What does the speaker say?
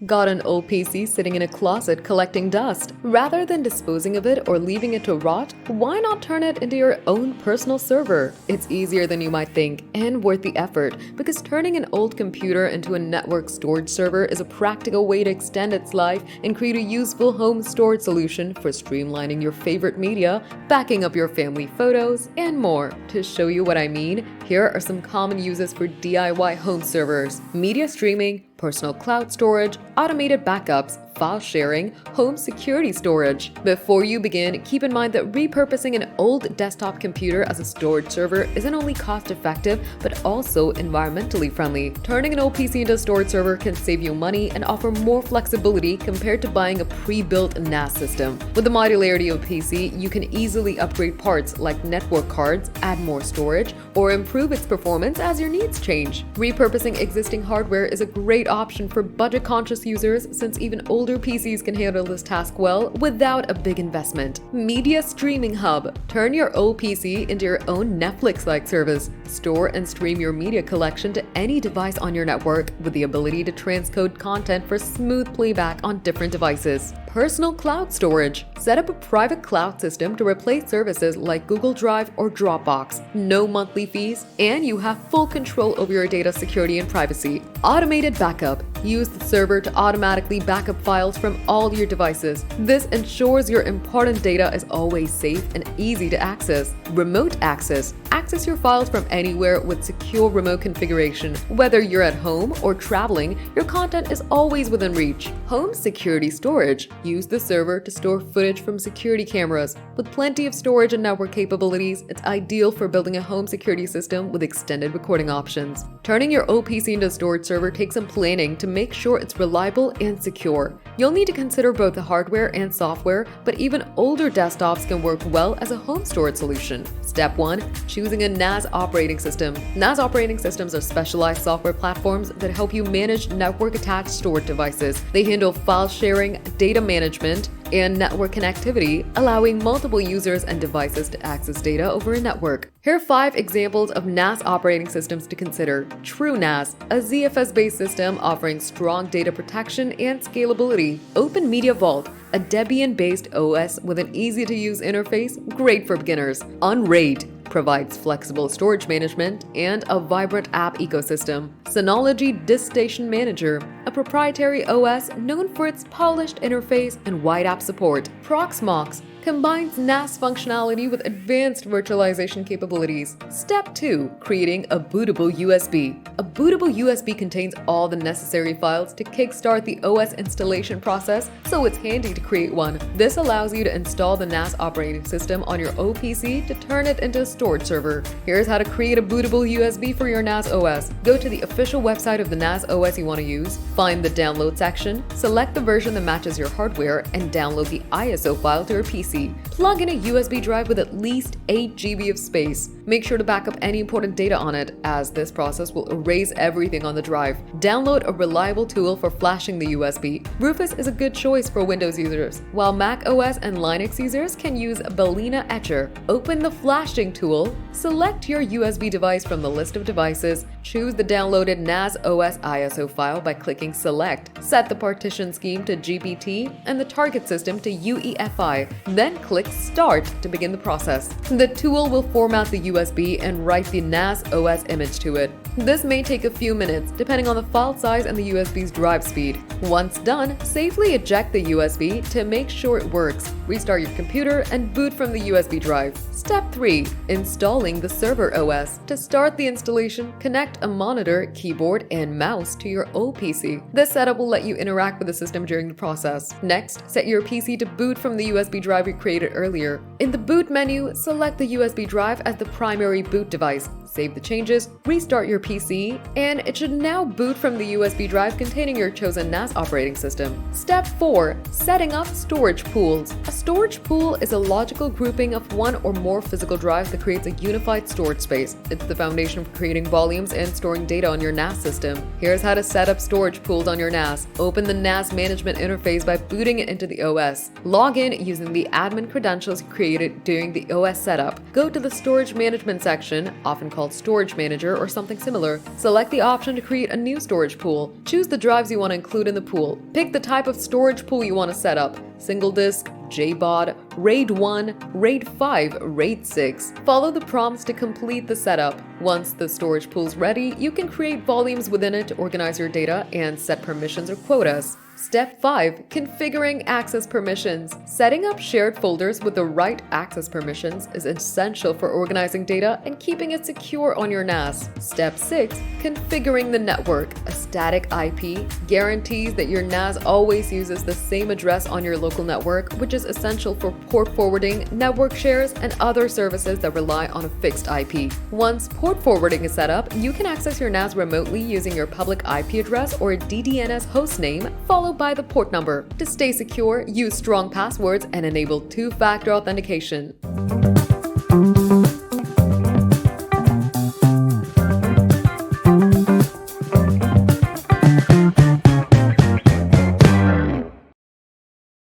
Got an old PC sitting in a closet collecting dust? Rather than disposing of it or leaving it to rot, why not turn it into your own personal server? It's easier than you might think and worth the effort, because turning an old computer into a network storage server is a practical way to extend its life and create a useful home storage solution for streamlining your favorite media, backing up your family photos, and more. To show you what I mean, here are some common uses for DIY home servers: media streaming, personal cloud storage, automated backups, file sharing, home security storage. Before you begin, keep in mind that repurposing an old desktop computer as a storage server isn't only cost-effective, but also environmentally friendly. Turning an old PC into a storage server can save you money and offer more flexibility compared to buying a pre-built NAS system. With the modularity of a PC, you can easily upgrade parts like network cards, add more storage, or improve its performance as your needs change. Repurposing existing hardware is a great option for budget-conscious users, since even older PCs can handle this task well without a big investment. Media streaming hub. Turn your old PC into your own Netflix-like service. Store and stream your media collection to any device on your network with the ability to transcode content for smooth playback on different devices. Personal cloud storage. Set up a private cloud system to replace services like Google Drive or Dropbox. No monthly fees, and you have full control over your data security and privacy. Automated backup. Use the server to automatically backup files from all your devices. This ensures your important data is always safe and easy to access. Remote access. Access your files from anywhere with secure remote configuration. Whether you're at home or traveling, your content is always within reach. Home security storage. Use the server to store footage from security cameras. With plenty of storage and network capabilities, it's ideal for building a home security system with extended recording options. Turning your old PC into a storage server takes some planning to make sure it's reliable and secure. You'll need to consider both the hardware and software, but even older desktops can work well as a home storage solution. Step 1. Choosing a NAS operating system. NAS operating systems are specialized software platforms that help you manage network-attached storage devices. They handle file sharing, data management, and network connectivity, allowing multiple users and devices to access data over a network. Here are 5 examples of NAS operating systems to consider. TrueNAS, a ZFS-based system offering strong data protection and scalability. Open Media Vault, a Debian-based OS with an easy-to-use interface, great for beginners. Unraid provides flexible storage management and a vibrant app ecosystem. Synology Disk Station Manager, a proprietary OS known for its polished interface and wide app support. Proxmox combines NAS functionality with advanced virtualization capabilities. Step 2. Creating a bootable USB. A bootable USB contains all the necessary files to kickstart the OS installation process, so it's handy to create one. This allows you to install the NAS operating system on your OPC to turn it into a storage server. Here's how to create a bootable USB for your NAS OS. Go to the official website of the NAS OS you want to use, find the download section, select the version that matches your hardware, and download the ISO file to your PC. Plug in a USB drive with at least 8 GB of space. Make sure to back up any important data on it, as this process will erase everything on the drive. Download a reliable tool for flashing the USB. Rufus is a good choice for Windows users, while Mac OS and Linux users can use Balena Etcher. Open the flashing tool, select your USB device from the list of devices, choose the downloaded NAS OS ISO file by clicking Select, set the partition scheme to GPT and the target system to UEFI, then click Start to begin the process. The tool will format the USB and write the NAS OS image to it. This may take a few minutes, depending on the file size and the USB's drive speed. Once done, safely eject the USB to make sure it works. Restart your computer and boot from the USB drive. Step 3. Installing the server OS. To start the installation, connect a monitor, keyboard, and mouse to your old PC. This setup will let you interact with the system during the process. Next, set your PC to boot from the USB drive you created earlier. In the boot menu, select the USB drive as the primary boot device. Save the changes, restart your PC, and it should now boot from the USB drive containing your chosen NAS operating system. Step 4. Setting up storage pools. A storage pool is a logical grouping of one or more physical drives that creates a unified storage space. It's the foundation for creating volumes and storing data on your NAS system. Here's how to set up storage pools on your NAS. Open the NAS management interface by booting it into the OS. Log in using the admin credentials you created during the OS setup. Go to the storage management management section, often called Storage Manager or something similar. Select the option to create a new storage pool. Choose the drives you want to include in the pool. Pick the type of storage pool you want to set up: single disk, JBOD, RAID 1, RAID 5, RAID 6. Follow the prompts to complete the setup. Once the storage pool's ready, you can create volumes within it to organize your data and set permissions or quotas. Step 5. Configuring access permissions. Setting up shared folders with the right access permissions is essential for organizing data and keeping it secure on your NAS. Step 6. Configuring the network. A static IP guarantees that your NAS always uses the same address on your local network, which is essential for port forwarding, network shares, and other services that rely on a fixed IP. Once port forwarding is set up, you can access your NAS remotely using your public IP address or DDNS hostname, followed by the port number. To stay secure, use strong passwords and enable two-factor authentication.